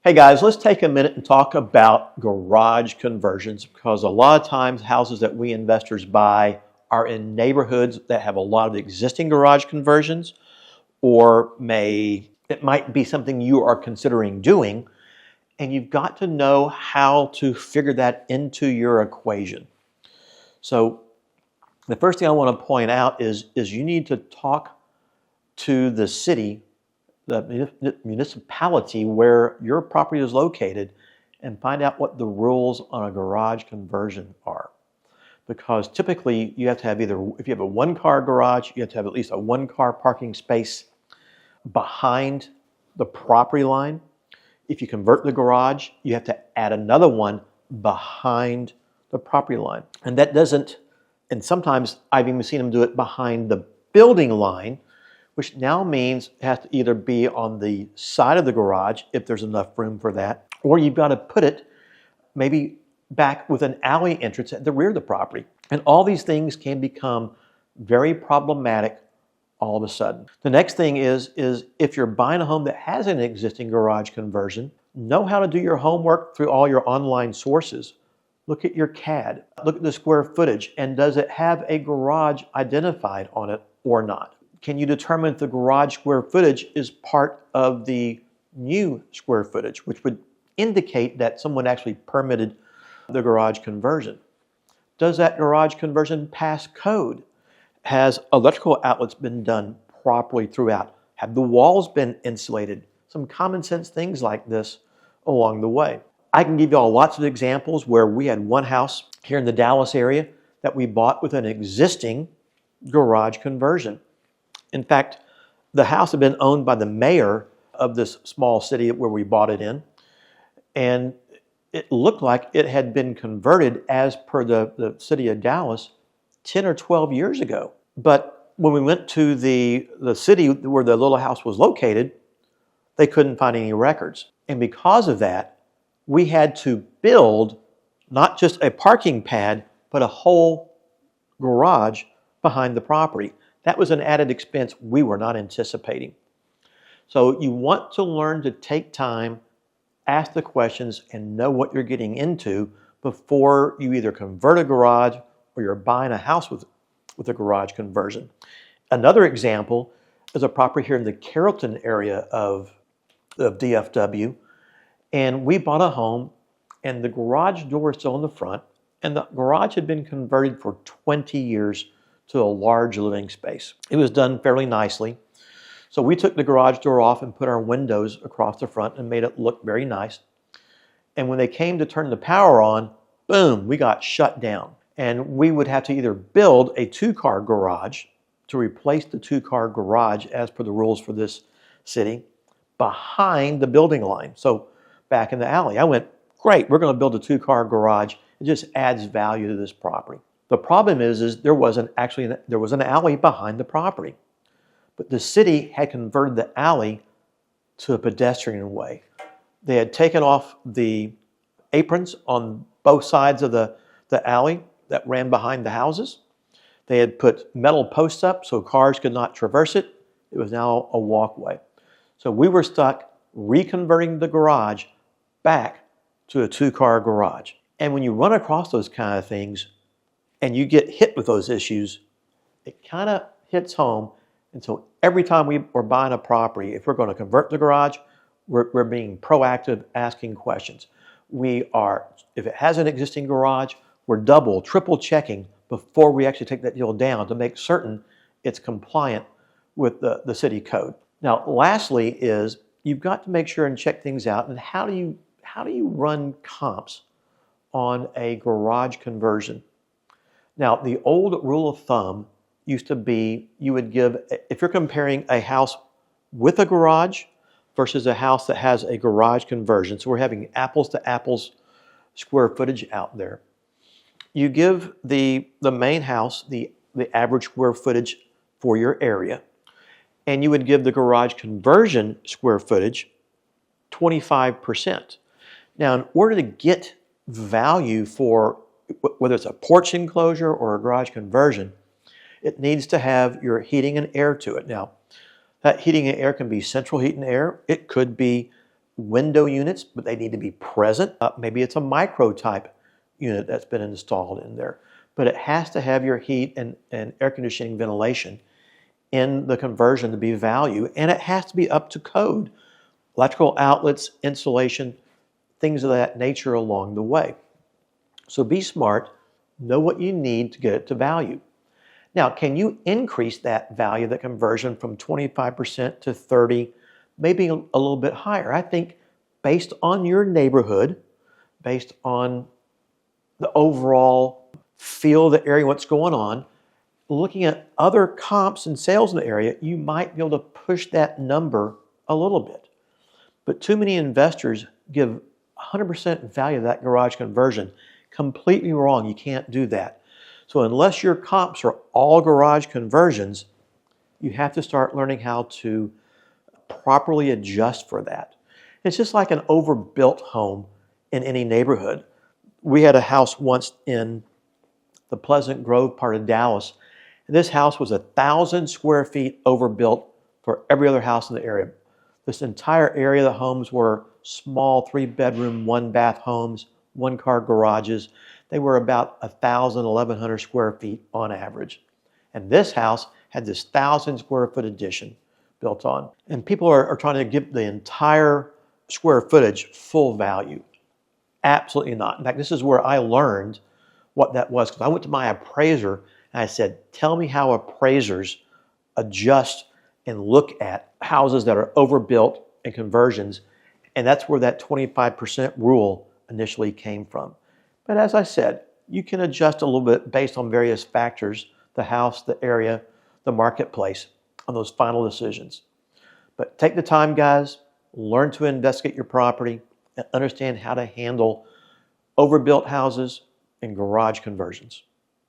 Hey guys, let's take a minute and talk about garage conversions, because a lot of times houses that we investors buy are in neighborhoods that have a lot of existing garage conversions, or it might be something you are considering doing, and you've got to know how to figure that into your equation. So the first thing I want to point out is you need to talk to the city, the municipality where your property is located, and find out what the rules on a garage conversion are. Because typically you have to have if you have a one-car garage, you have to have at least a one-car parking space behind the property line. If you convert the garage, you have to add another one behind the property line. And sometimes I've even seen them do it behind the building line, which now means it has to either be on the side of the garage if there's enough room for that, or you've got to put it maybe back with an alley entrance at the rear of the property. And all these things can become very problematic all of a sudden. The next thing is if you're buying a home that has an existing garage conversion, know how to do your homework through all your online sources. Look at your CAD, look at the square footage, and does it have a garage identified on it or not? Can you determine if the garage square footage is part of the new square footage, which would indicate that someone actually permitted the garage conversion? Does that garage conversion pass code? Has electrical outlets been done properly throughout? Have the walls been insulated? Some common sense things like this along the way. I can give you all lots of examples where we had one house here in the Dallas area that we bought with an existing garage conversion. In fact, the house had been owned by the mayor of this small city where we bought it in, and it looked like it had been converted as per the city of Dallas 10 or 12 years ago. But when we went to the city where the little house was located, they couldn't find any records. And because of that, we had to build not just a parking pad, but a whole garage behind the property. That was an added expense we were not anticipating. So you want to learn to take time, ask the questions, and know what you're getting into before you either convert a garage or you're buying a house with a garage conversion. Another example is a property here in the Carrollton area of DFW. And we bought a home, and the garage door is still in the front, and the garage had been converted for 20 years to a large living space. It was done fairly nicely. So we took the garage door off and put our windows across the front and made it look very nice. And when they came to turn the power on, boom, we got shut down. And we would have to either build a two-car garage to replace the two-car garage as per the rules for this city behind the building line. So back in the alley, I went, great, we're going to build a two-car garage. It just adds value to this property. The problem is there was an alley behind the property, but the city had converted the alley to a pedestrian way. They had taken off the aprons on both sides of the alley that ran behind the houses. They had put metal posts up so cars could not traverse it. It was now a walkway. So we were stuck reconverting the garage back to a two-car garage. And when you run across those kind of things and you get hit with those issues, it kind of hits home. And so every time we're buying a property, if we're going to convert the garage, we're being proactive, asking questions. If it has an existing garage, we're double, triple checking before we actually take that deal down to make certain it's compliant with the city code. Now, lastly is you've got to make sure and check things out. And how do you run comps on a garage conversion? Now, the old rule of thumb used to be you would give, if you're comparing a house with a garage versus a house that has a garage conversion, so we're having apples to apples square footage out there, you give the main house the average square footage for your area, and you would give the garage conversion square footage 25%. Now, in order to get value for whether it's a porch enclosure or a garage conversion, it needs to have your heating and air to it. Now, that heating and air can be central heat and air. It could be window units, but they need to be present. Maybe it's a micro type unit that's been installed in there, but it has to have your heat and air conditioning ventilation in the conversion to be value, and it has to be up to code. Electrical outlets, insulation, things of that nature along the way. So be smart, know what you need to get it to value. Now, can you increase that value, that conversion from 25% to 30, maybe a little bit higher? I think based on your neighborhood, based on the overall feel of the area, what's going on, looking at other comps and sales in the area, you might be able to push that number a little bit. But too many investors give 100% value to that garage conversion. Completely wrong. You can't do that. So unless your comps are all garage conversions, you have to start learning how to properly adjust for that. It's just like an overbuilt home in any neighborhood. We had a house once in the Pleasant Grove part of Dallas. And this house was 1,000 square feet overbuilt for every other house in the area. This entire area, the homes were small 3-bedroom, 1-bath homes, 1-car garages. They were about 1,000, 1,100 square feet on average. And this house had this 1,000 square foot addition built on. And people are trying to give the entire square footage full value. Absolutely not. In fact, this is where I learned what that was, because I went to my appraiser and I said, tell me how appraisers adjust and look at houses that are overbuilt and conversions. And that's where that 25% rule initially came from. But as I said, you can adjust a little bit based on various factors, the house, the area, the marketplace, on those final decisions. But take the time, guys, learn to investigate your property and understand how to handle overbuilt houses and garage conversions.